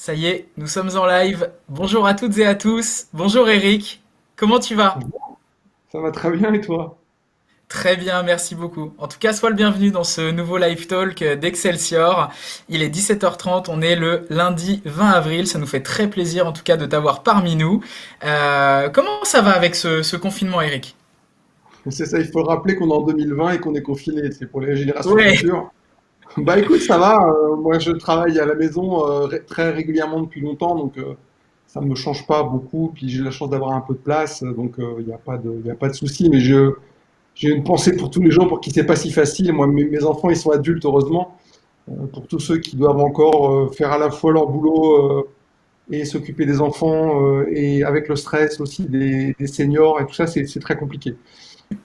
Ça y est, nous sommes en live. Bonjour à toutes et à tous. Bonjour Eric. Comment tu vas? Ça va très bien et toi? Très bien, merci beaucoup. En tout cas, sois le bienvenu dans ce nouveau live talk d'Excelsior. Il est 17h30, on est le lundi 20 avril. Ça nous fait très plaisir en tout cas de t'avoir parmi nous. Comment ça va avec ce confinement, Eric? C'est ça, il faut rappeler qu'on est en 2020 et qu'on est confiné, c'est pour les générations Ouais. futures. Bah écoute, ça va, moi je travaille à la maison très régulièrement depuis longtemps, donc ça ne me change pas beaucoup, puis j'ai la chance d'avoir un peu de place, donc il n'y a pas de, y a pas de souci, mais j'ai une pensée pour tous les gens pour qui c'est pas si facile. Moi, mes enfants, ils sont adultes, heureusement. Pour tous ceux qui doivent encore faire à la fois leur boulot et s'occuper des enfants, et avec le stress aussi des seniors et tout ça, c'est très compliqué.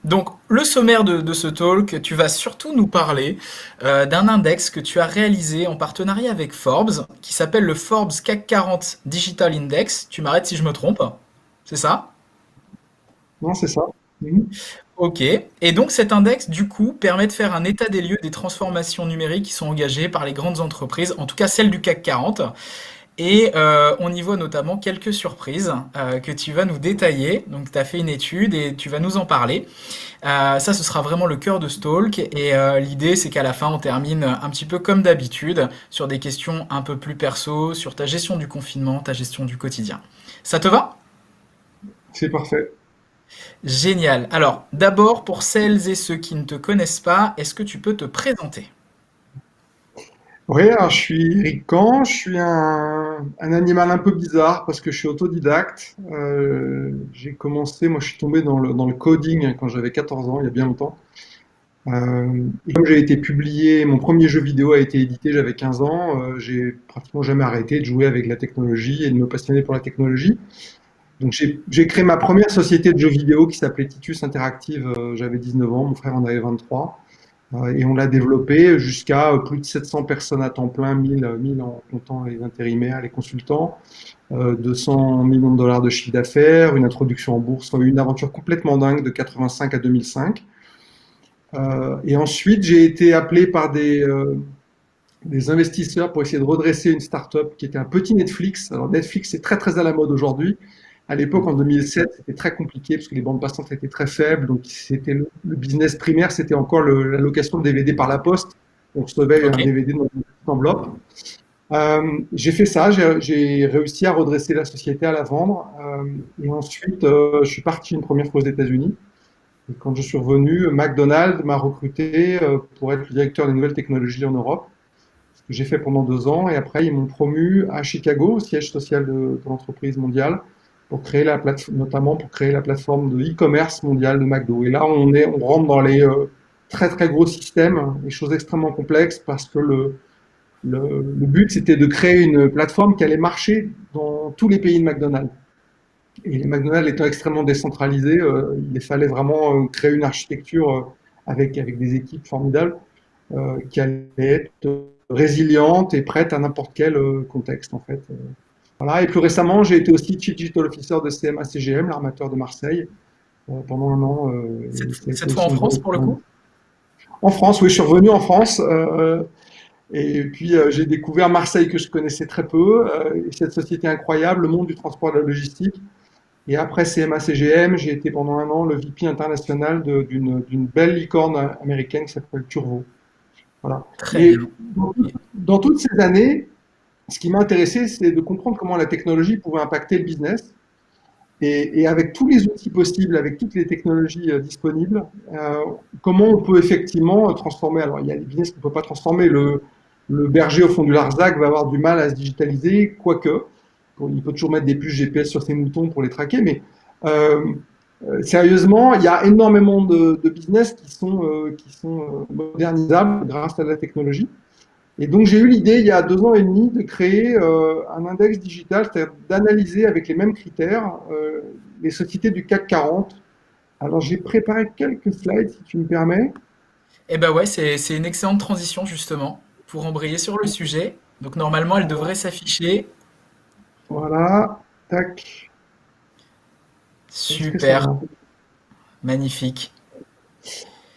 Donc, le sommaire de ce talk, tu vas surtout nous parler d'un index que tu as réalisé en partenariat avec Forbes, qui s'appelle le Forbes CAC 40 Digital Index. Tu m'arrêtes si je me trompe. C'est ça? Non, c'est ça. Mhm. Ok. Et donc cet index, du coup, permet de faire un état des lieux des transformations numériques qui sont engagées par les grandes entreprises, en tout cas celles du CAC 40. Et on y voit notamment quelques surprises que tu vas nous détailler. Donc tu as fait une étude et tu vas nous en parler. Ça, ce sera vraiment le cœur de ce talk. Et l'idée, c'est qu'à la fin, on termine un petit peu comme d'habitude sur des questions un peu plus perso, sur ta gestion du confinement, ta gestion du quotidien. Ça te va? C'est parfait. Génial. Alors, d'abord, pour celles et ceux qui ne te connaissent pas, est-ce que tu peux te présenter? Oui, alors je suis Eric Camp, je suis un animal un peu bizarre parce que je suis autodidacte. J'ai commencé, moi je suis tombé dans le coding quand j'avais 14 ans, il y a bien longtemps. Et comme j'ai été publié, mon premier jeu vidéo a été édité, j'avais 15 ans, j'ai pratiquement jamais arrêté de jouer avec la technologie et de me passionner pour la technologie. Donc j'ai créé ma première société de jeux vidéo qui s'appelait Titus Interactive, j'avais 19 ans, mon frère en avait 23. Et on l'a développé jusqu'à plus de 700 personnes à temps plein, 1000 en comptant les intérimaires, les consultants, 200 millions de dollars de chiffre d'affaires, une introduction en bourse, enfin, une aventure complètement dingue de 85 à 2005. Et ensuite, j'ai été appelé par des investisseurs pour essayer de redresser une start-up qui était un petit Netflix. Alors Netflix est très très à la mode aujourd'hui. À l'époque, en 2007, c'était très compliqué parce que les bandes passantes étaient très faibles. Donc c'était le business primaire, c'était encore la location de DVD par la poste. On recevait Ok. un DVD dans une petite enveloppe. J'ai fait ça, j'ai réussi à redresser la société, à la vendre. Et ensuite, je suis parti une première fois aux États-Unis. Et quand je suis revenu, McDonald's m'a recruté pour être le directeur des nouvelles technologies en Europe, ce que j'ai fait pendant 2 ans. Et après, ils m'ont promu à Chicago, au siège social de l'entreprise mondiale, pour créer la plateforme, notamment pour créer la plateforme de e-commerce mondial de McDo. Et là, on rentre dans les très très gros systèmes, des choses extrêmement complexes, parce que le but, c'était de créer une plateforme qui allait marcher dans tous les pays de McDonald's. Et les McDonald's étant extrêmement décentralisés, il fallait vraiment créer une architecture avec des équipes formidables qui allait être résiliente et prête à n'importe quel contexte en fait. Voilà. Et plus récemment, j'ai été aussi Chief Digital Officer de CMA-CGM, l'armateur de Marseille, pendant un an. Et ça a été Cette fois en aussi une bonne France pour le expérience. coup? En France, oui, je suis revenu en France. Et puis j'ai découvert Marseille que je connaissais très peu, et cette société incroyable, le monde du transport et de la logistique. Et après CMA-CGM, j'ai été pendant un an le VP international d'une belle licorne américaine qui s'appelle Turvo. Voilà. Très Mais bien. dans toutes ces années, ce qui m'a intéressé, c'est de comprendre comment la technologie pouvait impacter le business. Et avec tous les outils possibles, avec toutes les technologies disponibles, euh, comment on peut effectivement transformer. Alors, il y a des business qu'on ne peut pas transformer. Le berger au fond du Larzac va avoir du mal à se digitaliser, quoique. Bon, il peut toujours mettre des puces GPS sur ses moutons pour les traquer, mais euh, sérieusement, il y a énormément de business qui sont modernisables grâce à la technologie. Et donc j'ai eu l'idée il y a 2 ans et demi de créer un index digital, c'est-à-dire d'analyser avec les mêmes critères les sociétés du CAC 40. Alors j'ai préparé quelques slides si tu me permets. Eh ben ouais, c'est une excellente transition justement pour embrayer sur le sujet. Donc normalement, elle devrait s'afficher. Voilà, tac. Est-ce que ça Super, marche? magnifique.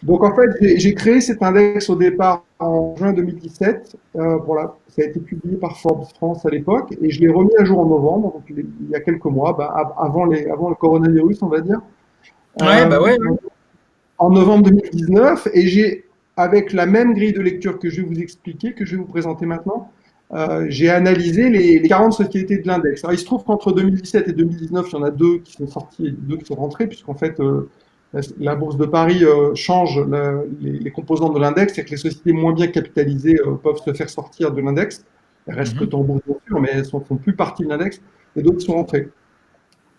Donc en fait, j'ai créé cet index au départ en juin 2017. Ça a été publié par Forbes France à l'époque et je l'ai remis à jour en novembre, donc il y a quelques mois, avant le coronavirus, on va dire, Ouais, bah euh, ouais, ouais. en novembre 2019. Et avec la même grille de lecture que je vais vous expliquer, que je vais vous présenter maintenant, j'ai analysé les 40 sociétés de l'index. Alors il se trouve qu'entre 2017 et 2019, il y en a deux qui sont sortis et deux qui sont rentrés, puisqu'en fait, la Bourse de Paris change les composantes de l'index, c'est que les sociétés moins bien capitalisées peuvent se faire sortir de l'index. Elles restent Mhm. cotées en bourse, bien sûr, mais elles ne font plus partie de l'index, et d'autres sont rentrées.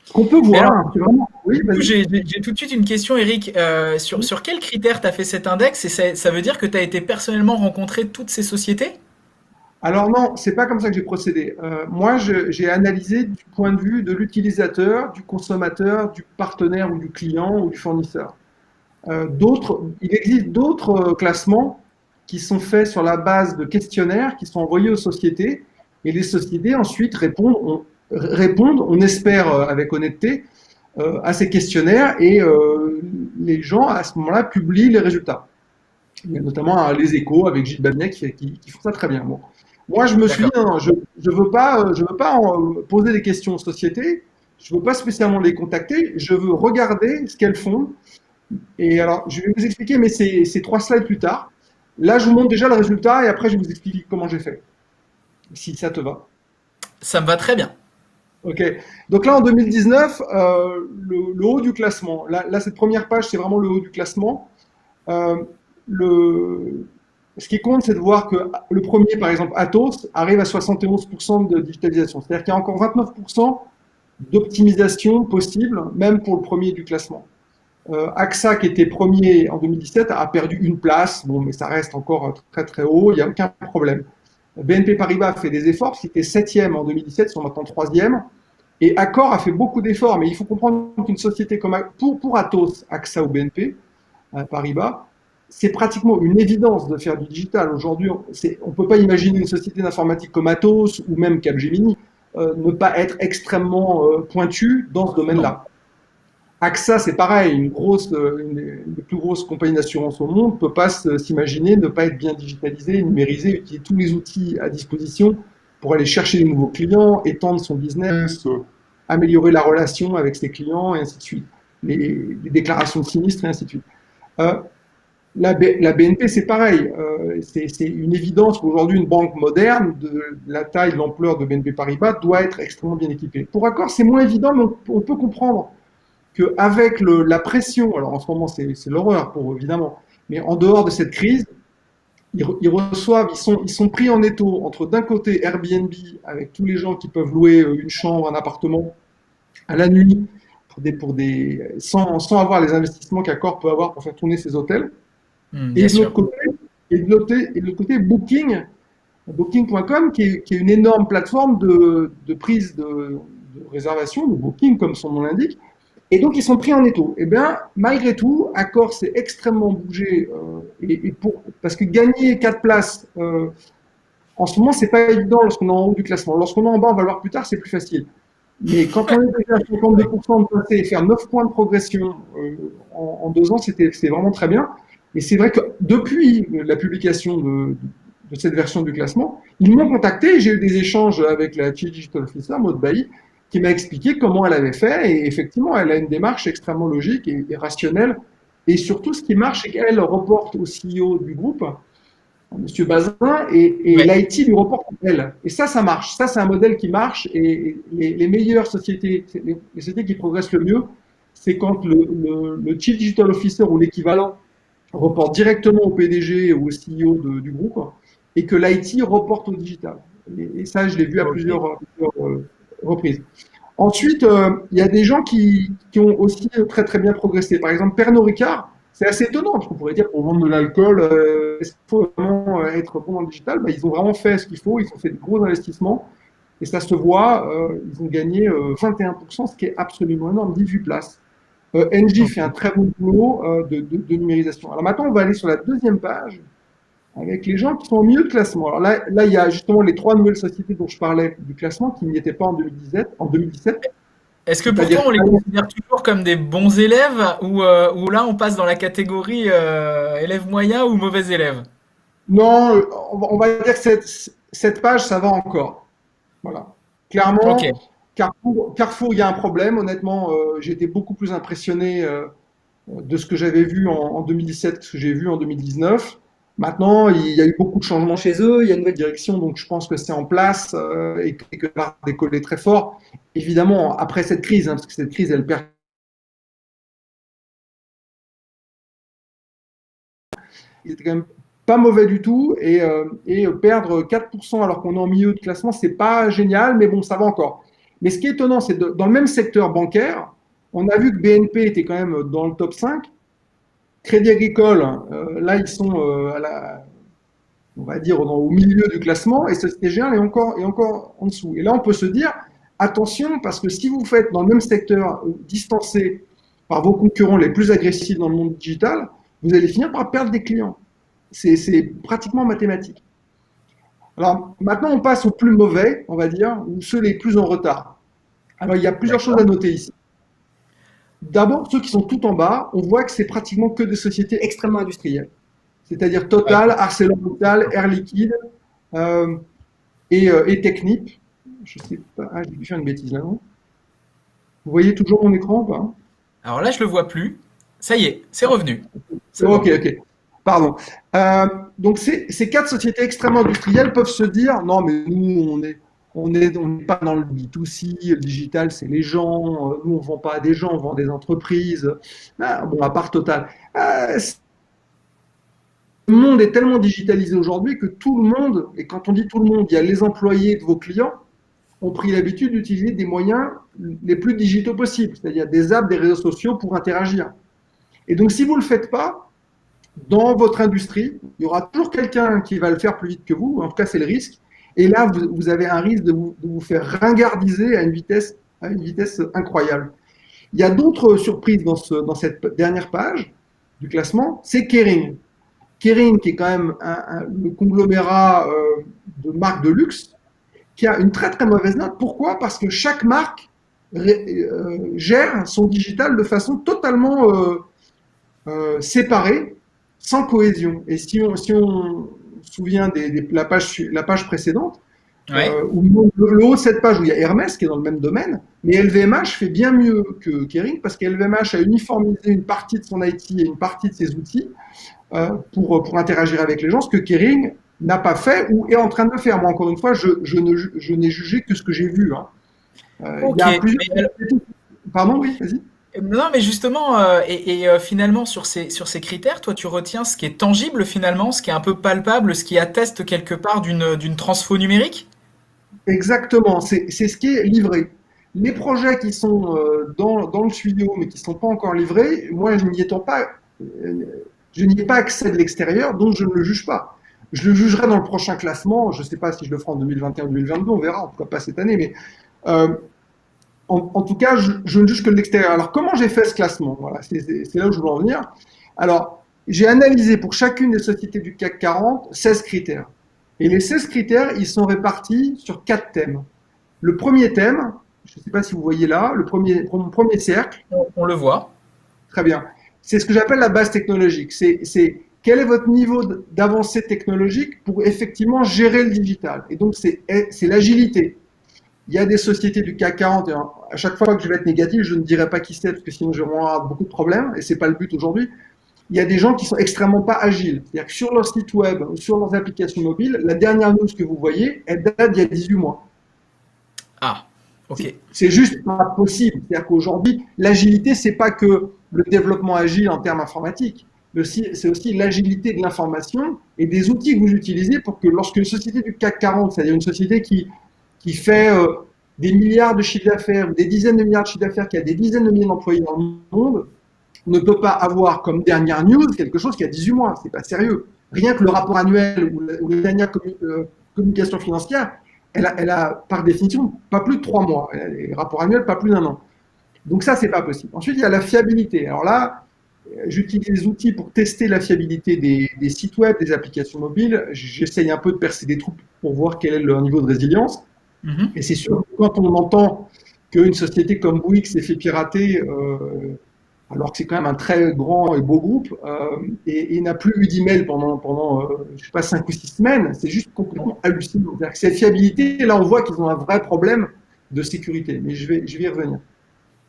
Ce qu'on peut Mais voir, alors, hein, c'est vraiment... Oui, du coup, vas-y. j'ai tout de suite une question, Eric. Sur quels critères tu as fait cet index? Et ça veut dire que tu as été personnellement rencontrer toutes ces sociétés? Alors non, c'est pas comme ça que j'ai procédé. Moi, j'ai analysé du point de vue de l'utilisateur, du consommateur, du partenaire ou du client ou du fournisseur. Il existe d'autres classements qui sont faits sur la base de questionnaires qui sont envoyés aux sociétés et les sociétés ensuite répondent, on espère avec honnêteté, à ces questionnaires et les gens à ce moment-là publient les résultats. Il y a notamment les échos avec Gilles Babnet qui font ça très bien. Bon. Moi, je me suis dit, D'accord. non, non, je veux pas poser des questions aux sociétés, je veux pas spécialement les contacter, je veux regarder ce qu'elles font. Et alors, je vais vous expliquer, mais c'est 3 slides plus tard. Là, je vous montre déjà le résultat et après, je vais vous expliquer comment j'ai fait, si ça te va. Ça me va très bien. Ok. Donc là, en 2019, le haut du classement. Là, cette première page, c'est vraiment le haut du classement. Euh, le, Ce qui compte, c'est de voir que le premier, par exemple, Atos, arrive à 71% de digitalisation. C'est-à-dire qu'il y a encore 29% d'optimisation possible, même pour le premier du classement. AXA, qui était premier en 2017, a perdu une place, bon, mais ça reste encore très très haut, il n'y a aucun problème. BNP Paribas a fait des efforts, parce qu'il était septième en 2017, ils sont maintenant troisième. Et Accor a fait beaucoup d'efforts, mais il faut comprendre qu'une société comme pour Atos, AXA ou BNP Paribas, c'est pratiquement une évidence de faire du digital. Aujourd'hui, on ne peut pas imaginer une société d'informatique comme Atos ou même Capgemini ne pas être extrêmement pointue dans ce Non. domaine-là. AXA, c'est pareil, une des plus grosses compagnies d'assurance au monde ne peut pas s'imaginer ne pas être bien digitalisée, numérisée, utiliser tous les outils à disposition pour aller chercher de nouveaux clients, étendre son business, améliorer la relation avec ses clients, et ainsi de suite. Les déclarations de sinistres, et ainsi de suite. Euh, la BNP, c'est pareil. C'est une évidence qu'aujourd'hui, une banque moderne, de la taille, de l'ampleur de BNP Paribas, doit être extrêmement bien équipée. Pour Accor, c'est moins évident, mais on peut comprendre qu'avec la pression, alors en ce moment c'est l'horreur pour eux, évidemment, mais en dehors de cette crise, ils reçoivent, ils sont pris en étau entre d'un côté Airbnb avec tous les gens qui peuvent louer une chambre, un appartement à la nuit sans avoir les investissements qu'Accor peut avoir pour faire tourner ses hôtels, Bien et de sûr. l'autre côté, Booking.com qui est une énorme plateforme de prise de réservation, de Booking comme son nom l'indique, et donc, ils sont pris en étau. Eh bien, malgré tout, Accor s'est extrêmement bougé. Parce que gagner 4 places, en ce moment, c'est pas évident lorsqu'on est en haut du classement. Lorsqu'on est en bas, on va le voir plus tard, c'est plus facile. Mais quand on est déjà à 52% de passer et faire 9 points de progression en 2 ans, c'est vraiment très bien. Et c'est vrai que depuis la publication de cette version du classement, ils m'ont contacté et j'ai eu des échanges avec la Chief Digital Officer, Maud Bailly, qui m'a expliqué comment elle avait fait. Et effectivement, elle a une démarche extrêmement logique et rationnelle. Et surtout, ce qui marche, c'est qu'elle reporte au CEO du groupe, Monsieur Bazin, et Ouais. l'IT lui reporte à elle. Et ça marche. Ça, c'est un modèle qui marche. Et les meilleures sociétés, les sociétés qui progressent le mieux, c'est quand le Chief Digital Officer ou l'équivalent reporte directement au PDG ou au CEO du groupe et que l'IT reporte au digital. Et ça, je l'ai vu à Ok. plusieurs reprises. Ensuite, il y a des gens qui ont aussi très très bien progressé. Par exemple, Pernod Ricard, c'est assez étonnant, parce qu'on pourrait dire pour vendre de l'alcool, est-ce qu'il faut vraiment être bon dans le digital? Ben, ils ont vraiment fait ce qu'il faut, ils ont fait de gros investissements, et ça se voit, ils ont gagné 21%, ce qui est absolument énorme, 18 places. Engie fait un Ok. très bon boulot de numérisation. Alors maintenant, on va aller sur la deuxième page avec les gens qui sont au milieu de classement. Alors là, il y a justement les 3 nouvelles sociétés dont je parlais du classement qui n'y étaient pas en 2017. Est-ce que pour toi, C'est-à-dire on les considère toujours comme des bons élèves ou là, on passe dans la catégorie élève moyen ou mauvais élève? non, on va dire que cette page, ça va encore. Voilà. Ok. Clairement, Carrefour, il y a un problème. Honnêtement, j'ai été beaucoup plus impressionné de ce que j'avais vu en 2017 que ce que j'ai vu en 2019. Maintenant, il y a eu beaucoup de changements chez eux, il y a une nouvelle direction, donc je pense que c'est en place et que ça va décoller très fort. Évidemment, après cette crise, parce que cette crise, elle perd. Il était quand même pas mauvais du tout et perdre 4% alors qu'on est en milieu de classement, c'est pas génial, mais bon, ça va encore. Mais ce qui est étonnant, c'est dans le même secteur bancaire, on a vu que BNP était quand même dans le top 5. Crédit Agricole, là, ils sont on va dire, au milieu du classement, et Société Générale est encore en dessous. Et là, on peut se dire, attention, parce que si vous faites dans le même secteur distancé par vos concurrents les plus agressifs dans le monde digital, vous allez finir par perdre des clients. C'est pratiquement mathématique. Alors maintenant, on passe aux plus mauvais, on va dire, ou ceux les plus en retard. Alors il y a plusieurs choses à D'accord. noter ici. D'abord, ceux qui sont tout en bas, on voit que c'est pratiquement que des sociétés extrêmement industrielles. C'est-à-dire Ouais. Total, ArcelorMittal, Air Liquide et Technip. Je sais pas, j'ai dû faire une bêtise là, non? Vous voyez toujours mon écran ou pas? Alors là, je le vois plus. Ça y est, c'est revenu. C'est Ok, bon. ok. Pardon. Euh, donc ces quatre sociétés extrêmement industrielles peuvent se dire, non mais nous on n'est pas dans le B2C, le digital c'est les gens, nous on vend pas à des gens, on vend à des entreprises. Ah, bon, à part Total. Euh, le monde est tellement digitalisé aujourd'hui que tout le monde, et quand on dit tout le monde, il y a les employés de vos clients, ont pris l'habitude d'utiliser des moyens les plus digitaux possibles, c'est-à-dire des apps, des réseaux sociaux pour interagir. Et donc si vous ne le faites pas, dans votre industrie, il y aura toujours quelqu'un qui va le faire plus vite que vous, en tout cas c'est le risque, et là vous avez un risque de vous faire ringardiser à une vitesse incroyable. Il y a d'autres surprises dans cette dernière page du classement, c'est Kering. Kering, qui est quand même le conglomérat de marques de luxe, qui a une très très mauvaise note. Pourquoi? Parce que chaque marque gère son digital de façon totalement séparée, sans cohésion. Et si on se souvient la page précédente, Ouais. où le haut de cette page où il y a Hermès qui est dans le même domaine, mais LVMH fait bien mieux que Kering parce qu'LVMH a uniformisé une partie de son IT et une partie de ses outils pour interagir avec les gens, ce que Kering n'a pas fait ou est en train de le faire. Moi, encore une fois, je n'ai jugé que ce que j'ai vu. Hein. Il y Ok. a plusieurs. Mais Pardon, oui, vas-y. non, mais justement, finalement, sur ces critères, toi, tu retiens ce qui est tangible, finalement, ce qui est un peu palpable, ce qui atteste quelque part d'une transfo numérique? Exactement, c'est ce qui est livré. Les projets qui sont dans le tuyau mais qui ne sont pas encore livrés, moi je n'y ai pas accès de l'extérieur, donc je ne le juge pas. Je le jugerai dans le prochain classement, je ne sais pas si je le ferai en 2021 ou 2022, on verra, en tout cas pas cette année, mais euh, en tout cas, je ne juge que de l'extérieur. Alors comment j'ai fait ce classement? Voilà, c'est là où je veux en venir. Alors, j'ai analysé pour chacune des sociétés du CAC 40 16 critères. Et les 16 critères, ils sont répartis sur 4 thèmes. Le premier thème, je ne sais pas si vous voyez là, mon premier cercle, On le voit. très bien, c'est ce que j'appelle la base technologique. C'est quel est votre niveau d'avancée technologique pour effectivement gérer le digital. Et donc, c'est l'agilité. Il y a des sociétés du CAC 40, et à chaque fois que je vais être négatif, je ne dirai pas qui c'est, parce que sinon je vais avoir beaucoup de problèmes, et ce n'est pas le but aujourd'hui. Il y a des gens qui sont extrêmement pas agiles. C'est-à-dire que sur leur site web ou sur leurs applications mobiles, la dernière news que vous voyez, elle date d'il y a 18 mois. Ah, ok. C'est juste pas possible. C'est-à-dire qu'aujourd'hui, l'agilité, c'est pas que le développement agile en termes informatiques, c'est aussi l'agilité de l'information et des outils que vous utilisez pour que lorsque une société du CAC 40, c'est-à-dire une société qui fait des milliards de chiffres d'affaires ou des dizaines de milliards de chiffres d'affaires, qui a des dizaines de milliers d'employés dans le monde, ne peut pas avoir comme dernière news quelque chose qui a 18 mois. C'est pas sérieux. Rien que le rapport annuel ou la dernière communication financière, elle a par définition pas plus de 3 mois. Les rapports annuels, pas plus d'un an. Donc ça, c'est pas possible. Ensuite, il y a la fiabilité. Alors là, j'utilise des outils pour tester la fiabilité des sites web, des applications mobiles. J'essaye un peu de percer des trous pour voir quel est leur niveau de résilience. Mhm. Et c'est sûr que quand on entend qu'une société comme Bouygues s'est fait pirater, alors que c'est quand même un très grand et beau groupe, et n'a plus eu d'email pendant je sais pas, 5 ou 6 semaines. C'est juste complètement hallucinant. C'est-à-dire que cette fiabilité, là, on voit qu'ils ont un vrai problème de sécurité. Mais je vais y revenir.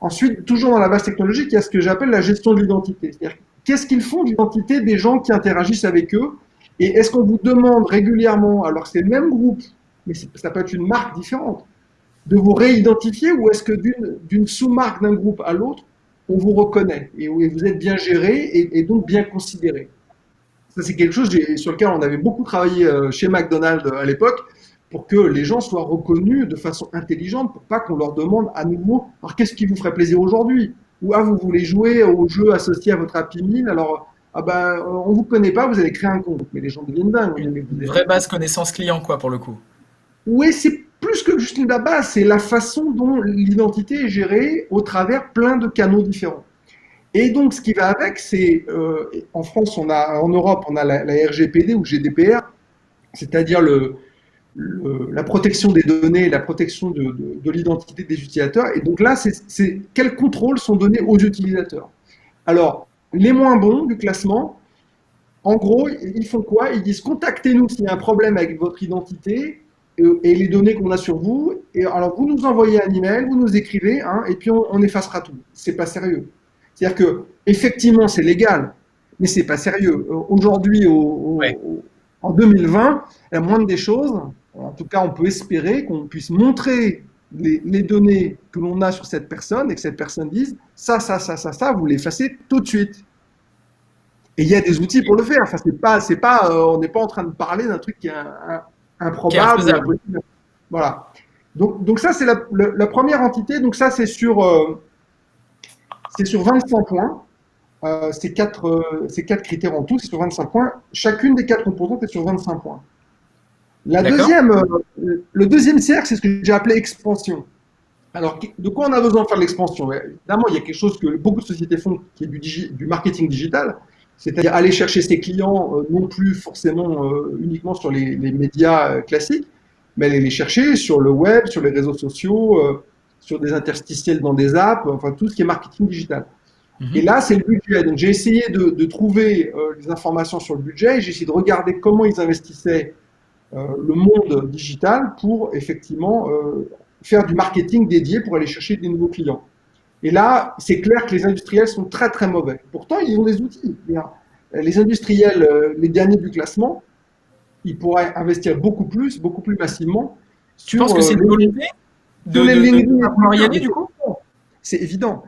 Ensuite, toujours dans la base technologique, il y a ce que j'appelle la gestion de l'identité. C'est-à-dire, qu'est-ce qu'ils font de l'identité des gens qui interagissent avec eux? Et est-ce qu'on vous demande régulièrement, alors que c'est le même groupe, mais ça peut être une marque différente, de vous réidentifier, ou est-ce que d'une sous-marque d'un groupe à l'autre, on vous reconnaît et vous êtes bien géré et donc bien considéré? Ça, c'est quelque chose sur lequel on avait beaucoup travaillé chez McDonald's à l'époque, pour que les gens soient reconnus de façon intelligente, pour pas qu'on leur demande à nouveau, alors qu'est-ce qui vous ferait plaisir aujourd'hui? Ou ah, vous voulez jouer au jeu associé à votre Happy Meal, alors ah ben, on vous connaît pas, vous allez créer un compte. Mais les gens deviennent dingues. Mais Une vraie base connaissance client, quoi, pour le coup. oui, c'est plus que juste la base, c'est la façon dont l'identité est gérée au travers plein de canaux différents. Et donc, ce qui va avec, c'est en France, en Europe, on a la RGPD ou GDPR, c'est-à-dire la protection des données, la protection de l'identité des utilisateurs. Et donc là, c'est quels contrôles sont donnés aux utilisateurs. Alors, les moins bons du classement, en gros, ils font quoi? Ils disent contactez-nous s'il y a un problème avec votre identité et les données qu'on a sur vous. Et alors, vous nous envoyez un email, vous nous écrivez, hein, et puis on effacera tout. C'est pas sérieux. C'est-à-dire que effectivement, c'est légal, mais c'est pas sérieux. Aujourd'hui, Ouais. en 2020, la moindre des choses, en tout cas, on peut espérer qu'on puisse montrer les données que l'on a sur cette personne et que cette personne dise ça, vous l'effacez tout de suite. Et il y a des outils pour le faire. Enfin, on n'est pas en train de parler d'un truc qui est Qui est improbable ou infaisable. impossible. Voilà. Donc ça, c'est la première entité. Donc ça, c'est sur 25 points. Ces quatre critères en tout, c'est sur 25 points. Chacune des quatre composantes est sur 25 points. D'accord? Le deuxième cercle, c'est ce que j'ai appelé expansion. Alors, de quoi on a besoin de faire de l'expansion? Évidemment, il y a quelque chose que beaucoup de sociétés font, qui est du marketing digital, c'est-à-dire aller chercher ses clients, non plus forcément uniquement sur les médias classiques, mais aller les chercher sur le web, sur les réseaux sociaux, sur des interstitiels dans des apps, enfin tout ce qui est marketing digital. Et Mhm. là, c'est le budget. Donc, j'ai essayé de trouver les informations sur le budget, et j'ai essayé de regarder comment ils investissaient le monde digital pour effectivement faire du marketing dédié pour aller chercher des nouveaux clients. Et là, c'est clair que les industriels sont très très mauvais. Pourtant, ils ont des outils. Les industriels, les derniers du classement, ils pourraient investir beaucoup plus massivement Tu penses que c'est une volonté sur de les de LinkedIn et pas vouloir y Twitter. aller, du coup? C'est évident.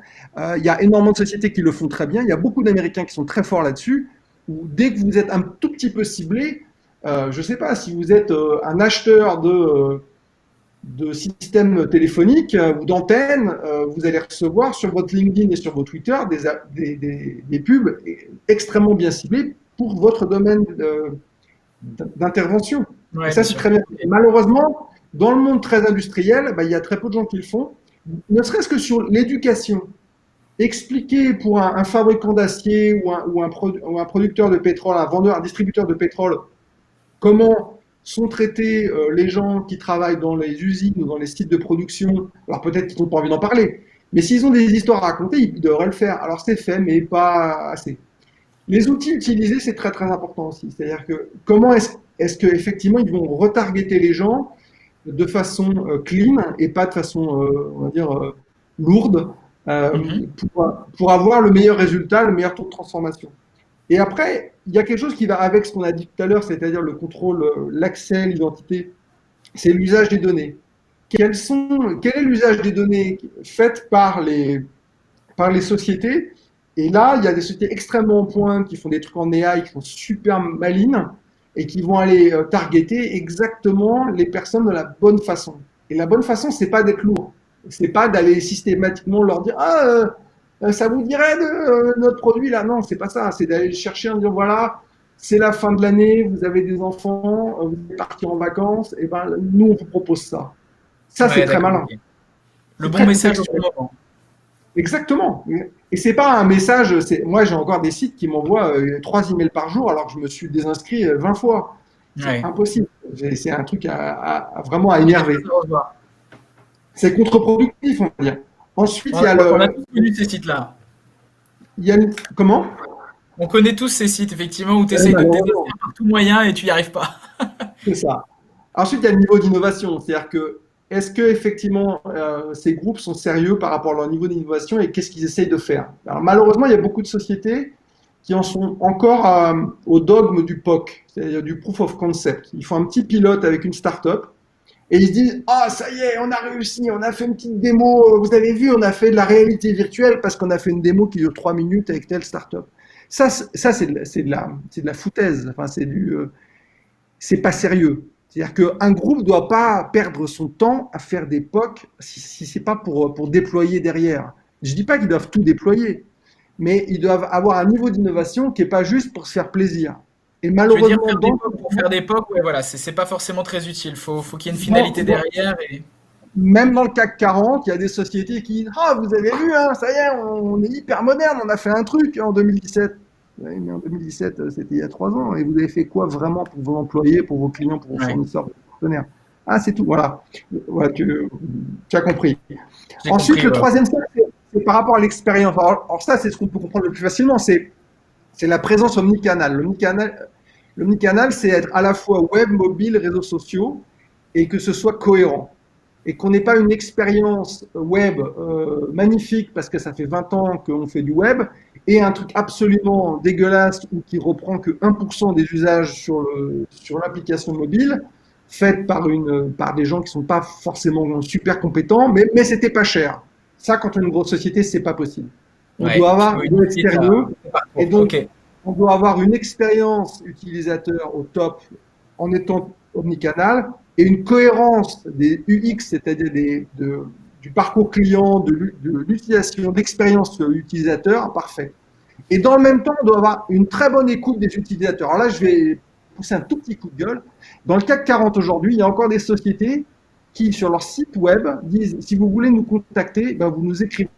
Il y a énormément de sociétés qui le font très bien. Il y a beaucoup d'Américains qui sont très forts là-dessus. Où dès que vous êtes un tout petit peu ciblé, je ne sais pas, si vous êtes un acheteur de systèmes téléphoniques ou d'antennes, vous allez recevoir sur votre LinkedIn et sur vos Twitter des pubs extrêmement bien ciblées pour votre domaine d'intervention. Et Ouais, ça, bien c'est sûr. très bien. Et malheureusement, dans le monde très industriel, bah, il y a très peu de gens qui le font, ne serait-ce que sur l'éducation. Expliquer pour un fabricant d'acier ou un producteur de pétrole, un vendeur, un distributeur de pétrole, comment sont traités les gens qui travaillent dans les usines ou dans les sites de production. Alors peut-être qu'ils n'ont pas envie d'en parler, mais s'ils ont des histoires à raconter, ils devraient le faire. Alors c'est fait, mais pas assez. Les outils utilisés, c'est très très important aussi. C'est-à-dire que comment est-ce qu'effectivement ils vont retargeter les gens de façon clean et pas de façon, on va dire, lourde, euh, Mhm. pour avoir le meilleur résultat, le meilleur taux de transformation. Et après, il y a quelque chose qui va avec ce qu'on a dit tout à l'heure, c'est-à-dire le contrôle, l'accès, l'identité, c'est l'usage des données. Quel est l'usage des données faites par les sociétés? Et là, il y a des sociétés extrêmement en pointe qui font des trucs en AI, qui sont super malines et qui vont aller targeter exactement les personnes de la bonne façon. Et la bonne façon, c'est pas d'être lourd. C'est pas d'aller systématiquement leur dire ça vous dirait de notre produit là. Non, c'est pas ça. C'est d'aller chercher en disant voilà, c'est la fin de l'année, vous avez des enfants, vous êtes partis en vacances, et ben nous on vous propose ça. Ça c'est Ouais, très d'accord, malin. ok. Le C'est bon très message très sur le moment. exactement. Et c'est pas un message. Moi j'ai encore des sites qui m'envoient 3 emails par jour alors que je me suis désinscrit 20 fois. C'est Ouais. impossible. C'est un truc vraiment à Ok, ça énerver. se revoit. c'est contre-productif, on va dire. Ensuite, On, on a tous connu ces sites-là. il y a comment? On connaît tous ces sites, effectivement, où tu Ouais, essayes de te malheureusement, désinscrire par tout moyen et tu n'y arrives pas. c'est ça. Ensuite, il y a le niveau d'innovation, c'est-à-dire que est-ce que effectivement ces groupes sont sérieux par rapport à leur niveau d'innovation et qu'est-ce qu'ils essayent de faire? Alors malheureusement, il y a beaucoup de sociétés qui en sont encore au dogme du POC, c'est-à-dire du proof of concept. Ils font un petit pilote avec une start-up et ils se disent ah ça y est, on a réussi, on a fait une petite démo, vous avez vu, on a fait de la réalité virtuelle parce qu'on a fait une démo qui dure 3 minutes avec telle start-up. Ça c'est de la foutaise, enfin c'est pas sérieux. C'est-à-dire qu'un groupe ne doit pas perdre son temps à faire des POC si ce n'est pas pour déployer derrière. Je ne dis pas qu'ils doivent tout déployer, mais ils doivent avoir un niveau d'innovation qui n'est pas juste pour se faire plaisir. Et Tu veux dire malheureusement, faire des POC pour faire des POC, ouais, voilà, c'est pas forcément très utile. Faut qu'il y ait une finalité derrière. Et... même dans le CAC 40, il y a des sociétés qui disent ah, vous avez vu, hein, ça y est, on est hyper moderne, on a fait un truc en 2017. Ouais, mais en 2017, c'était il y a 3 ans. Et vous avez fait quoi vraiment pour vos employés, pour vos clients, pour vos Ouais, fournisseurs, pour vos partenaires? Ah, c'est tout. Voilà. Voilà, tu as compris. j'ai Ensuite, compris. le Ouais. troisième step, c'est par rapport à l'expérience. Alors ça, c'est ce qu'on peut comprendre le plus facilement. C'est la présence omnicanal. L'omnicanal, c'est être à la fois web, mobile, réseaux sociaux, et que ce soit cohérent. Et qu'on n'ait pas une expérience web magnifique parce que ça fait 20 ans qu'on fait du web, et un truc absolument dégueulasse ou qui reprend que 1% des usages sur l'application mobile, faite par des gens qui ne sont pas forcément super compétents, mais c'était pas cher. Ça, quand on est une grosse société, c'est pas possible. Ouais, il faut On doit une être petite sérieux, et parcours. donc Ok. on doit avoir une expérience utilisateur au top en étant omnicanal et une cohérence des UX, c'est-à-dire du parcours client, de l'utilisation, d'expérience utilisateur parfait. Et dans le même temps, on doit avoir une très bonne écoute des utilisateurs. Alors là, je vais pousser un tout petit coup de gueule. Dans le CAC 40 aujourd'hui, il y a encore des sociétés qui, sur leur site web, disent si vous voulez nous contacter, ben vous nous écrivez,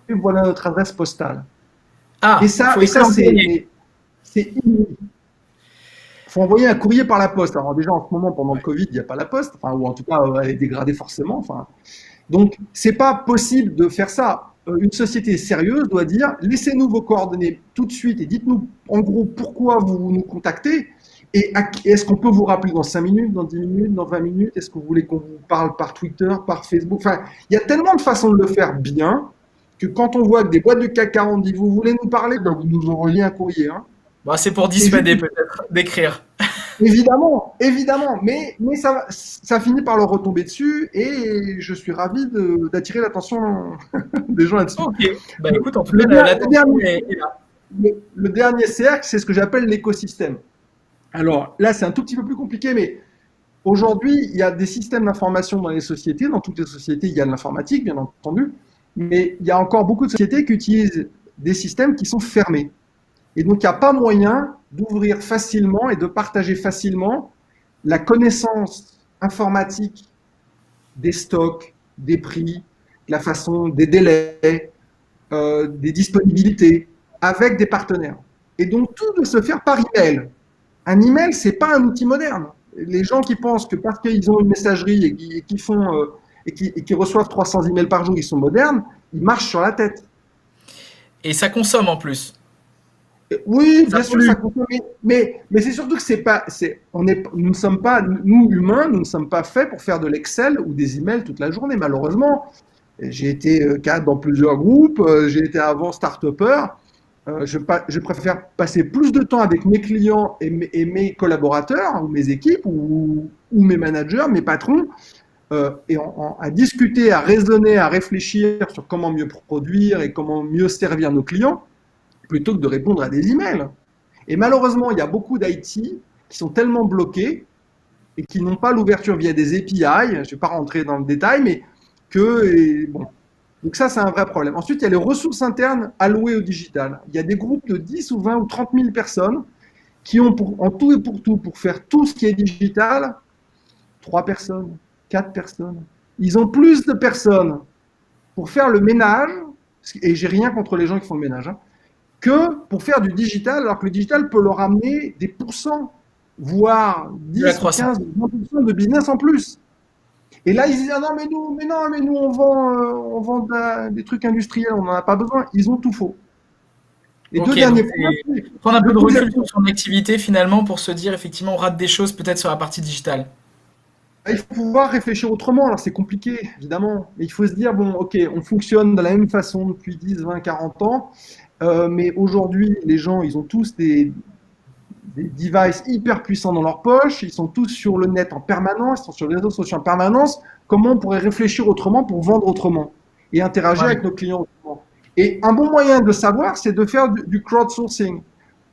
voilà notre adresse postale. Et Ah, ça, faut et écrire ça en courrier. c'est inouï. Il faut envoyer un courrier par la poste. Alors déjà, en ce moment, pendant le Ouais. Covid, il n'y a pas la poste, enfin, ou en tout cas, elle est dégradée forcément. Enfin. Donc, c'est pas possible de faire ça. Une société sérieuse doit dire, laissez-nous vos coordonnées tout de suite et dites-nous en gros pourquoi vous nous contactez et est-ce qu'on peut vous rappeler dans 5 minutes, dans 10 minutes, dans 20 minutes, est-ce que vous voulez qu'on vous parle par Twitter, par Facebook. Enfin, il y a tellement de façons de le faire bien que quand on voit que des boîtes du CAC 40 disent, vous voulez nous parler, ben vous nous envoyez un courrier. Hein. Bon, c'est pour Évi- dissuader peut-être d'écrire. Évidemment, évidemment, mais ça finit par leur retomber dessus et je suis ravi d'attirer l'attention des gens là-dessus. Ok. Bah Le, écoute, en tout le cas, der- le l'attention dernier, est là. le dernier cercle, c'est ce que j'appelle l'écosystème. Alors là, c'est un tout petit peu plus compliqué, mais aujourd'hui, il y a des systèmes d'information dans les sociétés. Dans toutes les sociétés, il y a de l'informatique, bien entendu, mais il y a encore beaucoup de sociétés qui utilisent des systèmes qui sont fermés. Et donc, il n'y a pas moyen d'ouvrir facilement et de partager facilement la connaissance informatique des stocks, des prix, de la façon, des délais, des disponibilités avec des partenaires. Et donc, tout doit se faire par email. Un email, c'est pas un outil moderne. Les gens qui pensent que parce qu'ils ont une messagerie et qui reçoivent 300 emails par jour, ils sont modernes, ils marchent sur la tête. Et ça consomme en plus. Oui, Ça bien sûr, pollue. ça consomme, mais c'est surtout que c'est pas, nous ne sommes pas, nous humains, nous ne sommes pas faits pour faire de l'Excel ou des emails toute la journée, malheureusement. J'ai été cadre dans plusieurs groupes, j'ai été avant start-upper. Je préfère passer plus de temps avec mes clients et mes collaborateurs, ou mes équipes, ou mes managers, mes patrons, à discuter, à raisonner, à réfléchir sur comment mieux produire et comment mieux servir nos clients plutôt que de répondre à des emails. Et malheureusement, il y a beaucoup d'IT qui sont tellement bloqués et qui n'ont pas l'ouverture via des API, je ne vais pas rentrer dans le détail, mais bon. Donc ça, c'est un vrai problème. Ensuite, il y a les ressources internes allouées au digital. Il y a des groupes de 10 ou 20 ou 30 000 personnes qui ont en tout et pour tout, pour faire tout ce qui est digital, 3 personnes, 4 personnes. Ils ont plus de personnes pour faire le ménage, et j'ai rien contre les gens qui font le ménage, hein, que pour faire du digital, alors que le digital peut leur amener des pourcents, voire De la 10 ou croissance. 15 ou 20% de business en plus. Et là, ils disent, ah non, mais nous, on vend des trucs industriels, on n'en a pas besoin. Ils ont tout faux. Les deux Ok, donc derniers points, c'est c'est prendre un peu le de coût de la recul sur son activité finalement pour se dire effectivement on rate des choses peut-être sur la partie digitale. il faut pouvoir réfléchir autrement. Alors, c'est compliqué, évidemment. Mais il faut se dire, bon, OK, on fonctionne de la même façon depuis 10, 20, 40 ans. Mais aujourd'hui, les gens, ils ont tous des devices hyper puissants dans leur poche. Ils sont tous sur le net en permanence. Ils sont sur les réseaux sociaux en permanence. Comment on pourrait réfléchir autrement pour vendre autrement et interagir Ouais. avec nos clients autrement? Et un bon moyen de le savoir, c'est de faire du crowdsourcing.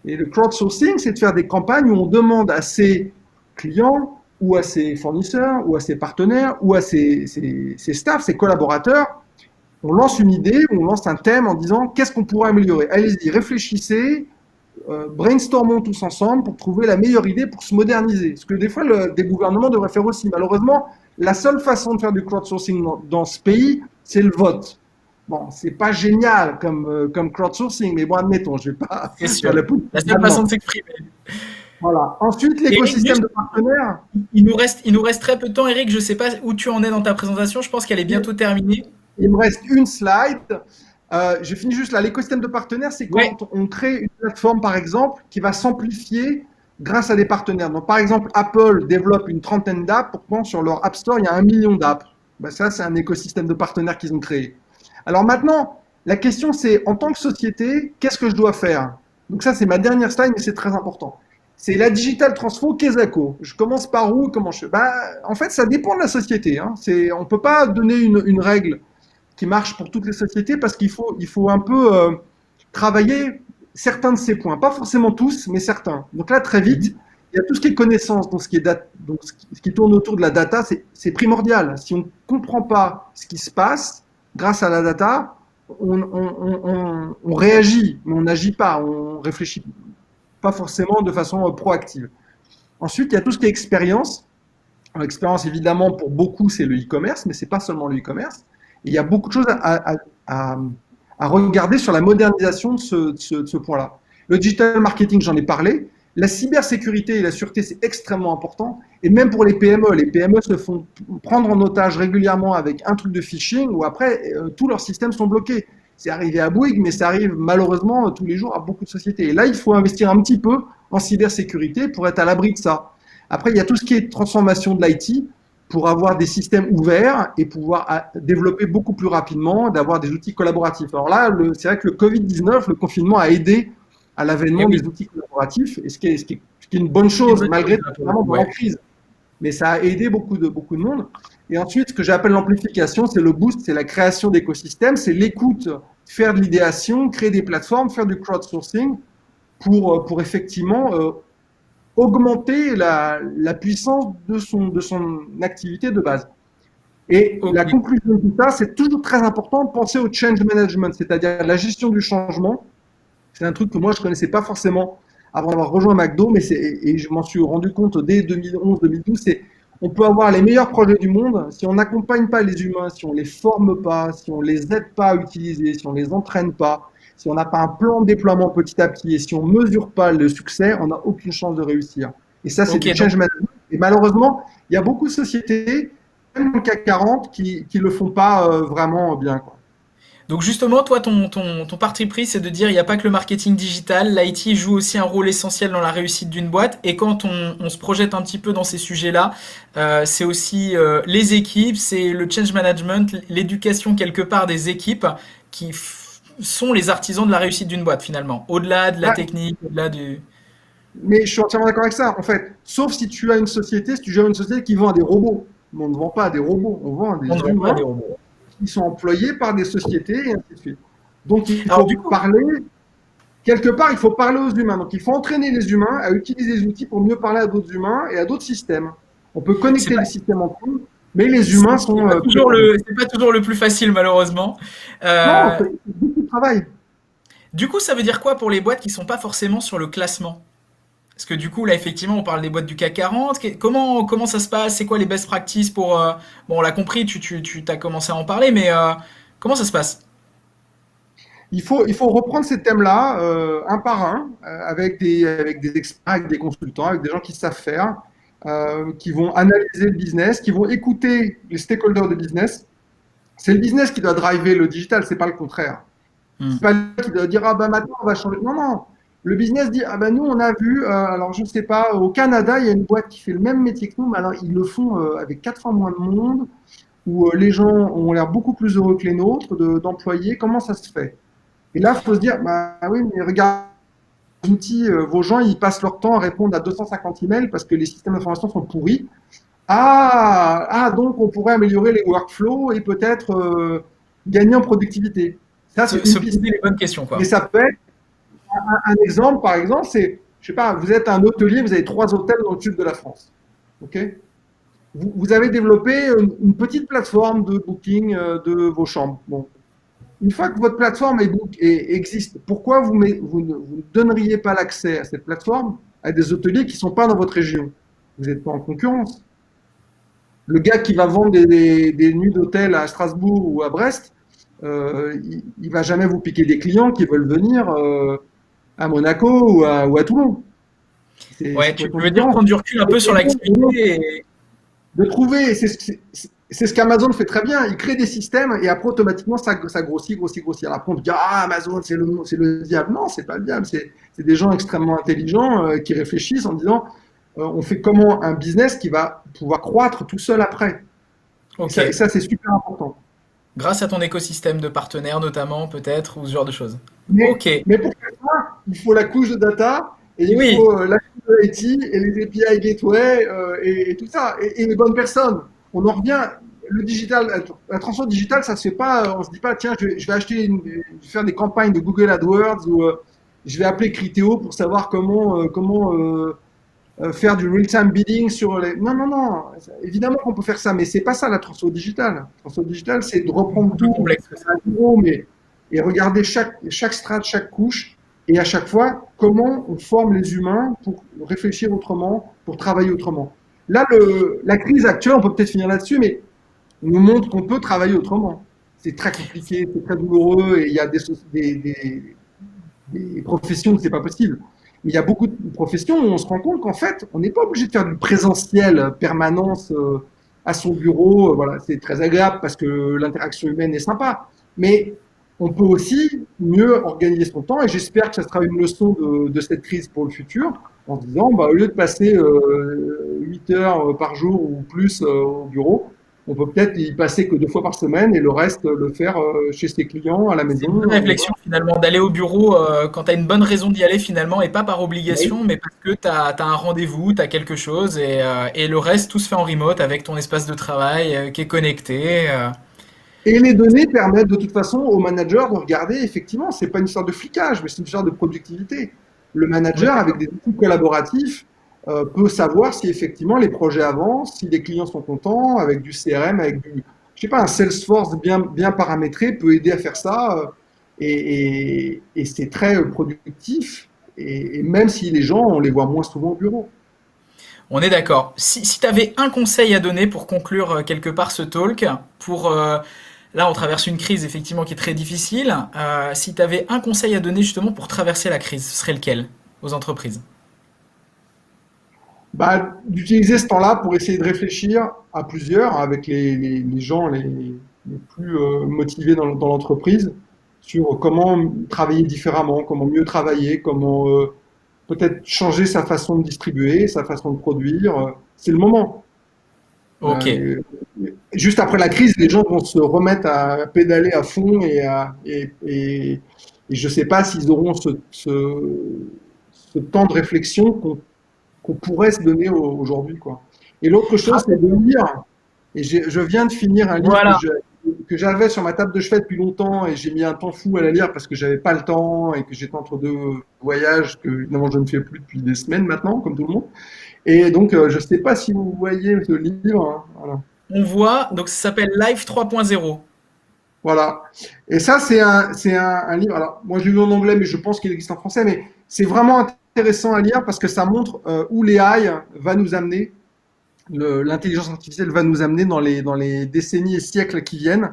Et le crowdsourcing, c'est de faire des campagnes où on demande à ses clients ou à ses fournisseurs ou à ses partenaires ou à ses staffs, ses collaborateurs, on lance une idée, on lance un thème en disant qu'est-ce qu'on pourrait améliorer. Allez-y, réfléchissez, brainstormons tous ensemble pour trouver la meilleure idée pour se moderniser. Ce que des fois des gouvernements devraient faire aussi. Malheureusement, la seule façon de faire du crowdsourcing dans ce pays, c'est le vote. Bon, c'est pas génial comme crowdsourcing, mais bon, admettons, je vais pas C'est faire de sûr. la politique La seule façon maintenant. de s'exprimer. Voilà. Ensuite, Eric, l'écosystème juste, de partenaires. il nous reste très peu de temps. Eric, je ne sais pas où tu en es dans ta présentation. Je pense qu'elle est bientôt terminée. Il me reste une slide. Je finis juste là. L'écosystème de partenaires, c'est Ouais, quand on crée une plateforme, par exemple, qui va s'amplifier grâce à des partenaires. Donc, par exemple, Apple développe une trentaine d'apps. Pourtant, sur leur App Store, il y a 1 million d'apps. Ben, ça, c'est un écosystème de partenaires qu'ils ont créé. Alors maintenant, la question, c'est en tant que société, qu'est-ce que je dois faire? Donc ça, c'est ma dernière slide, mais c'est très important. C'est la digital transfo Kesako. Je commence par où? Comment je fais? Ben, en fait, ça dépend de la société. Hein. On ne peut pas donner une règle qui marche pour toutes les sociétés parce il faut un peu travailler certains de ces points. Pas forcément tous, mais certains. Donc là, très vite, il y a tout ce qui est connaissance, donc ce qui tourne autour de la data, c'est primordial. Si on ne comprend pas ce qui se passe grâce à la data, on réagit, mais on n'agit pas, on réfléchit pas forcément de façon proactive. Ensuite, il y a tout ce qui est expérience. L'expérience, évidemment, pour beaucoup, c'est le e-commerce, mais c'est pas seulement le e-commerce. Et il y a beaucoup de choses à regarder sur la modernisation de ce point-là. Le digital marketing, j'en ai parlé. La cybersécurité et la sûreté, c'est extrêmement important. Et même pour les PME se font prendre en otage régulièrement avec un truc de phishing où après, tous leurs systèmes sont bloqués. C'est arrivé à Bouygues, mais ça arrive malheureusement tous les jours à beaucoup de sociétés. Et là, il faut investir un petit peu en cybersécurité pour être à l'abri de ça. Après, il y a tout ce qui est transformation de l'IT pour avoir des systèmes ouverts et pouvoir développer beaucoup plus rapidement, d'avoir des outils collaboratifs. Alors là, c'est vrai que le Covid-19, le confinement a aidé à et l'avènement oui, des outils collaboratifs, et ce qui est une bonne c'est une chose, bonne chose, malgré là, pour le vraiment coup, dans la ouais. crise. Mais ça a aidé beaucoup de monde. Et ensuite, ce que j'appelle l'amplification, c'est le boost, c'est la création d'écosystèmes, c'est l'écoute, faire de l'idéation, créer des plateformes, faire du crowdsourcing pour effectivement augmenter la puissance de son activité de base. Et Ok. la conclusion de tout ça, c'est toujours très important de penser au change management, c'est-à-dire la gestion du changement. C'est un truc que moi, je ne connaissais pas forcément avant d'avoir rejoint McDo, et je m'en suis rendu compte dès 2011-2012, c'est on peut avoir les meilleurs projets du monde, si on n'accompagne pas les humains, si on ne les forme pas, si on ne les aide pas à utiliser, si on ne les entraîne pas, si on n'a pas un plan de déploiement petit à petit et si on ne mesure pas le succès, on n'a aucune chance de réussir. Et ça, c'est Ok, du change management. Et malheureusement, il y a beaucoup de sociétés, même dans le CAC 40, qui ne le font pas vraiment bien, quoi. donc justement, toi, ton parti pris, c'est de dire il n'y a pas que le marketing digital, l'IT joue aussi un rôle essentiel dans la réussite d'une boîte. Et quand on se projette un petit peu dans ces sujets-là, c'est aussi les équipes, c'est le change management, l'éducation quelque part des équipes qui sont les artisans de la réussite d'une boîte finalement. Au-delà de la Ah, technique, au-delà du... mais je suis entièrement d'accord avec ça. En fait, sauf si tu as une société, si tu gères une société qui vend à des robots. Mais on ne vend pas à des robots, on vend à On des ne vend pas humains des robots. qui sont employés par des sociétés et ainsi de suite. Donc il Alors faut du coup, parler, quelque part, il faut parler aux humains. Donc il faut entraîner les humains à utiliser les outils pour mieux parler à d'autres humains et à d'autres systèmes. On peut c'est connecter pas, les systèmes entre eux, mais les humains sont prioritaires. c'est pas toujours le plus facile malheureusement. Non, Euh, c'est beaucoup de travail. du coup, ça veut dire quoi pour les boîtes qui sont pas forcément sur le classement? Parce que du coup, là, effectivement, on parle des boîtes du CAC 40. Comment ça se passe? C'est quoi les best practices pour... bon, on l'a compris, tu t'as commencé à en parler, mais comment ça se passe? Il faut reprendre ces thèmes-là un par un, avec des experts, avec des consultants, avec des gens qui savent faire. qui vont analyser le business, qui vont écouter les stakeholders de business. C'est le business qui doit driver le digital, c'est pas le contraire. Hmm. C'est pas lui qui doit dire ah ben maintenant on va changer. Non, non. Le business dit ah ben nous on a vu, alors je ne sais pas, au Canada il y a une boîte qui fait le même métier que nous, mais alors ils le font avec 4 fois moins de monde, où les gens ont l'air beaucoup plus heureux que les nôtres d'employés. Comment ça se fait? Et là il faut se dire bah oui mais regarde les outils, vos gens ils passent leur temps à répondre à 250 emails parce que les systèmes d'information sont pourris. Donc on pourrait améliorer les workflows et peut-être gagner en productivité. Ça c'est Se une piste. poser les bonnes questions, Mais quoi. ça peut être un exemple, par exemple, c'est, je sais pas, vous êtes un hôtelier, vous avez 3 hôtels dans le sud de la France. Ok. Vous avez développé une petite plateforme de booking de vos chambres. Bon. Une fois que votre plateforme existe, pourquoi vous ne donneriez pas l'accès à cette plateforme à des hôteliers qui ne sont pas dans votre région? Vous n'êtes pas en concurrence. Le gars qui va vendre des nuits d'hôtel à Strasbourg ou à Brest, il va jamais vous piquer des clients qui veulent venir à Monaco ou à Toulon. C'est Ouais, tu complètement veux dire différent. prendre du recul un peu sur l'activité. De trouver, c'est ce qu'Amazon fait très bien. Il crée des systèmes et après automatiquement ça grossit, grossit, grossit. Alors après on dit ah Amazon c'est le diable. Non, c'est pas le diable. C'est des gens extrêmement intelligents qui réfléchissent en disant on fait comment un business qui va pouvoir croître tout seul après. Et Ok. ça c'est super important. Grâce à ton écosystème de partenaires, notamment, peut-être, ou ce genre de choses. Mais, Ok. mais pour faire ça, il faut la couche de data et il Oui. faut la couche de IT et les API gateway et tout ça et les bonnes personnes. On en revient. Le digital, la transformation digitale, ça se fait pas. On se dit pas tiens, je vais acheter, je vais faire des campagnes de Google AdWords ou je vais appeler Criteo pour savoir comment faire du real-time bidding sur les. Non, non, non. Évidemment qu'on peut faire ça, mais c'est pas ça la transformation digitale. La transformation digitale, c'est de reprendre Beaucoup plus tout complexe que ça. à zéro, mais et regarder chaque strate, chaque couche, et à chaque fois comment on forme les humains pour réfléchir autrement, pour travailler autrement. Là, la crise actuelle, on peut peut-être finir là-dessus, mais nous montre qu'on peut travailler autrement. C'est très compliqué, c'est très douloureux, et il y a des professions où c'est pas possible. Mais il y a beaucoup de professions où on se rend compte qu'en fait, on n'est pas obligé de faire du présentiel, permanence à son bureau. Voilà, c'est très agréable parce que l'interaction humaine est sympa. Mais on peut aussi mieux organiser son temps et j'espère que ça sera une leçon de cette crise pour le futur en se disant, bah, au lieu de passer 8 heures par jour ou plus au bureau, on peut peut-être y passer que 2 fois par semaine et le reste le faire chez ses clients, à la C'est une bonne maison. réflexion finalement d'aller au bureau quand tu as une bonne raison d'y aller finalement et pas par Voilà. obligation mais parce que tu as, un rendez-vous, tu as quelque chose et le reste tout se fait en remote avec ton espace de travail qui est connecté. Et les données permettent de toute façon aux managers de regarder, effectivement, c'est pas une histoire de flicage, mais c'est une histoire de productivité. Le On est manager, avec d'accord. des outils collaboratifs, peut savoir si effectivement les projets avancent, si les clients sont contents, avec du CRM, avec du, je sais pas, un Salesforce bien paramétré peut aider à faire ça, et c'est très productif, et même si les gens, on les voit moins souvent au bureau. On est d'accord. Si tu avais un conseil à donner pour conclure quelque part ce talk, pour là on traverse une crise effectivement qui est très difficile, si tu avais un conseil à donner justement pour traverser la crise, ce serait lequel aux entreprises? Bah, d'utiliser ce temps-là pour essayer de réfléchir à plusieurs avec les gens les plus motivés dans l'entreprise sur comment travailler différemment, comment mieux travailler, comment peut-être changer sa façon de distribuer, sa façon de produire. C'est le moment. Ok. Euh, Juste après la crise, les gens vont se remettre à pédaler à fond et je ne sais pas s'ils auront ce temps de réflexion qu'on pourrait se donner aujourd'hui, quoi. Et l'autre chose, c'est de lire. Et je viens de finir un livre Voilà. que j'avais sur ma table de chevet depuis longtemps et j'ai mis un temps fou à la lire parce que j'avais pas le temps et que j'étais entre deux voyages que évidemment je ne fais plus depuis des semaines maintenant, comme tout le monde. Et donc, je sais pas si vous voyez ce livre, hein. Voilà. On voit, donc ça s'appelle Live 3.0. Voilà. Et ça, c'est un livre. Alors, moi, je l'ai lu en anglais, mais je pense qu'il existe en français. Mais c'est vraiment intéressant à lire parce que ça montre où l'AI va nous amener, l'intelligence artificielle va nous amener dans les décennies et siècles qui viennent.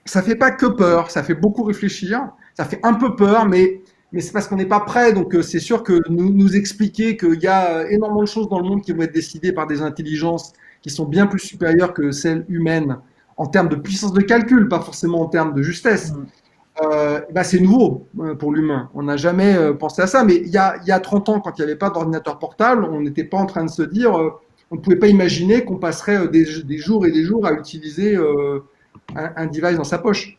Ça fait pas que peur, ça fait beaucoup réfléchir. Ça fait un peu peur, mais mais c'est parce qu'on n'est pas prêt. Donc, c'est sûr que nous expliquer qu'il y a énormément de choses dans le monde qui vont être décidées par des intelligences qui sont bien plus supérieures que celles humaines en termes de puissance de calcul, pas forcément en termes de justesse. Mm. Bah, c'est nouveau pour l'humain. On n'a jamais pensé à ça. Mais il y a 30 ans, quand il n'y avait pas d'ordinateur portable, on n'était pas en train de se dire, on ne pouvait pas imaginer qu'on passerait des jours et des jours à utiliser un device dans sa poche.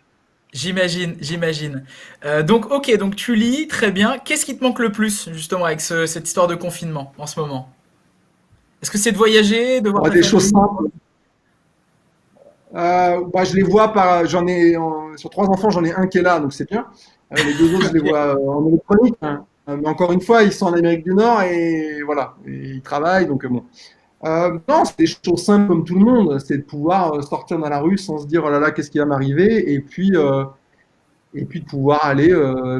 J'imagine, j'imagine. Donc, ok, donc tu lis, très bien. Qu'est-ce qui te manque le plus, justement, avec cette histoire de confinement en ce moment? Est-ce que c'est de voyager, de voir Bon, ta des choses famille? simples. Bah, je les vois par, sur trois enfants, j'en ai un qui est là, donc c'est bien. Les deux autres, je les Ok, vois en électronique, hein. Mais encore une fois, ils sont en Amérique du Nord et voilà, et ils travaillent, donc bon. Non, c'est des choses simples comme tout le monde, c'est de pouvoir sortir dans la rue sans se dire oh là là, qu'est-ce qui va m'arriver, et puis de pouvoir aller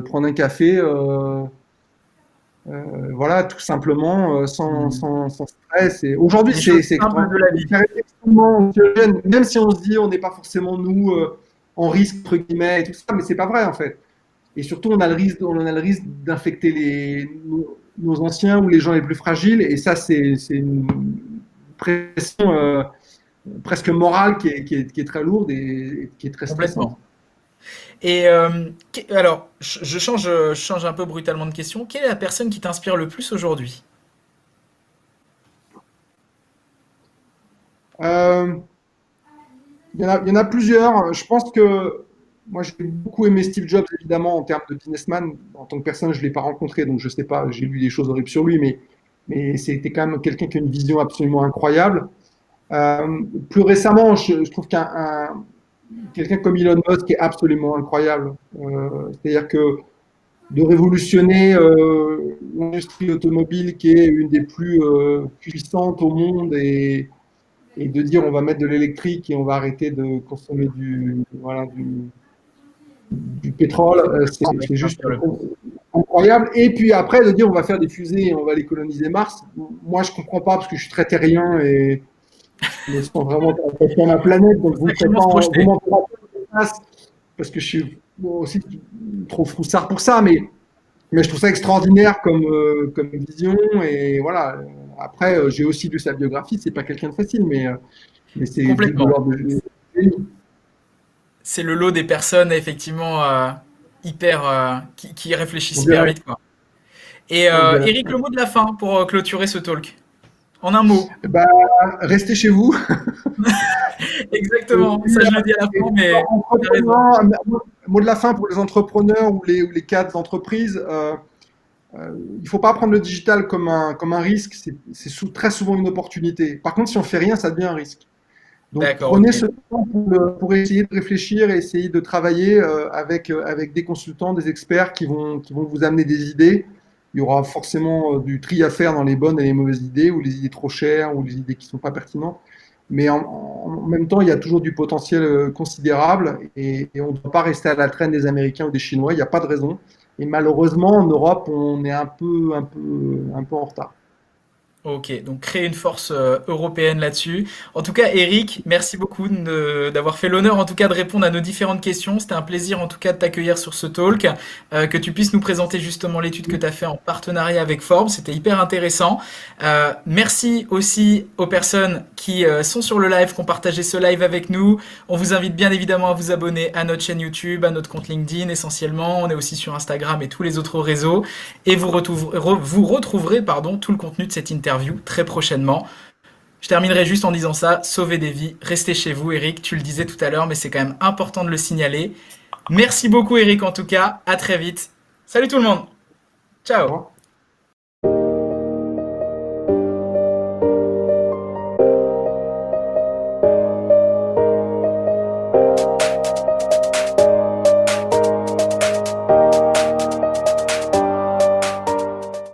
prendre un café, voilà, tout simplement, Hmm. sans stress. Et aujourd'hui, Les choses c'est simples de la vie. extrêmement anxiogène, même si on se dit on n'est pas forcément nous en risque entre guillemets et tout ça, mais c'est pas vrai en fait. Et surtout, on a le risque d'infecter nos anciens ou les gens les plus fragiles, et ça, c'est une pression presque morale qui est très lourde et qui est très stressante. Complètement. Et alors, je change un peu brutalement de question. Quelle est la personne qui t'inspire le plus aujourd'hui? Euh, il y en a plusieurs. Je pense que moi, j'ai beaucoup aimé Steve Jobs, évidemment, en termes de businessman. En tant que personne, je ne l'ai pas rencontré, donc je ne sais pas, j'ai lu des choses horribles sur lui, mais c'était quand même quelqu'un qui a une vision absolument incroyable. Plus récemment, je trouve quelqu'un comme Elon Musk est absolument incroyable. C'est-à-dire que de révolutionner l'industrie automobile qui est une des plus puissantes au monde et de dire on va mettre de l'électrique et on va arrêter de consommer voilà, du pétrole, c'est juste M'inspire le plus. incroyable. Et puis après, de dire on va faire des fusées et on va les coloniser Mars, moi je comprends pas parce que je suis très terrien et je me sens vraiment attaché à ma planète, donc vous ne ferez Sacrément pas se vous projeter. m'en ferez pas de place parce que je suis aussi trop froussard pour ça, mais je trouve ça extraordinaire comme vision et voilà. Après, j'ai aussi lu sa biographie, c'est pas quelqu'un de facile, mais c'est de Complètement. l'ordre de. C'est le lot des personnes, effectivement, hyper, qui réfléchissent On hyper dirait, vite, quoi. Et on dirait. Eric, le mot de la fin pour clôturer ce talk. En un mot. Bah, restez chez vous. Et Exactement. puis, Ça, je le dis à la fin, mais tu as raison. mot de la fin pour les entrepreneurs ou les cadres d'entreprise. Il ne faut pas prendre le digital comme un risque, c'est très souvent une opportunité. Par contre, si on ne fait rien, ça devient un risque. Donc D'accord, prenez ok. ce temps pour essayer de réfléchir et essayer de travailler avec des consultants, des experts qui vont vous amener des idées. Il y aura forcément du tri à faire dans les bonnes et les mauvaises idées, ou les idées trop chères, ou les idées qui ne sont pas pertinentes. Mais en même temps, il y a toujours du potentiel considérable et on ne doit pas rester à la traîne des Américains ou des Chinois. Il n'y a pas de raison. Et malheureusement, en Europe, on est un peu en retard. Ok, donc créer une force européenne là-dessus. En tout cas, Eric, merci beaucoup d'avoir fait l'honneur en tout cas de répondre à nos différentes questions. C'était un plaisir en tout cas de t'accueillir sur ce talk, que tu puisses nous présenter justement l'étude que tu as fait en partenariat avec Forbes. C'était hyper intéressant. Merci aussi aux personnes qui sont sur le live, qui ont partagé ce live avec nous. On vous invite bien évidemment à vous abonner à notre chaîne YouTube, à notre compte LinkedIn essentiellement. On est aussi sur Instagram et tous les autres réseaux. Et vous retrouverez pardon, tout le contenu de cette interview très prochainement. Je terminerai juste en disant ça, sauvez des vies, restez chez vous Eric, tu le disais tout à l'heure, mais c'est quand même important de le signaler. Merci beaucoup Eric en tout cas, à très vite. Salut tout le monde, Au ciao. revoir.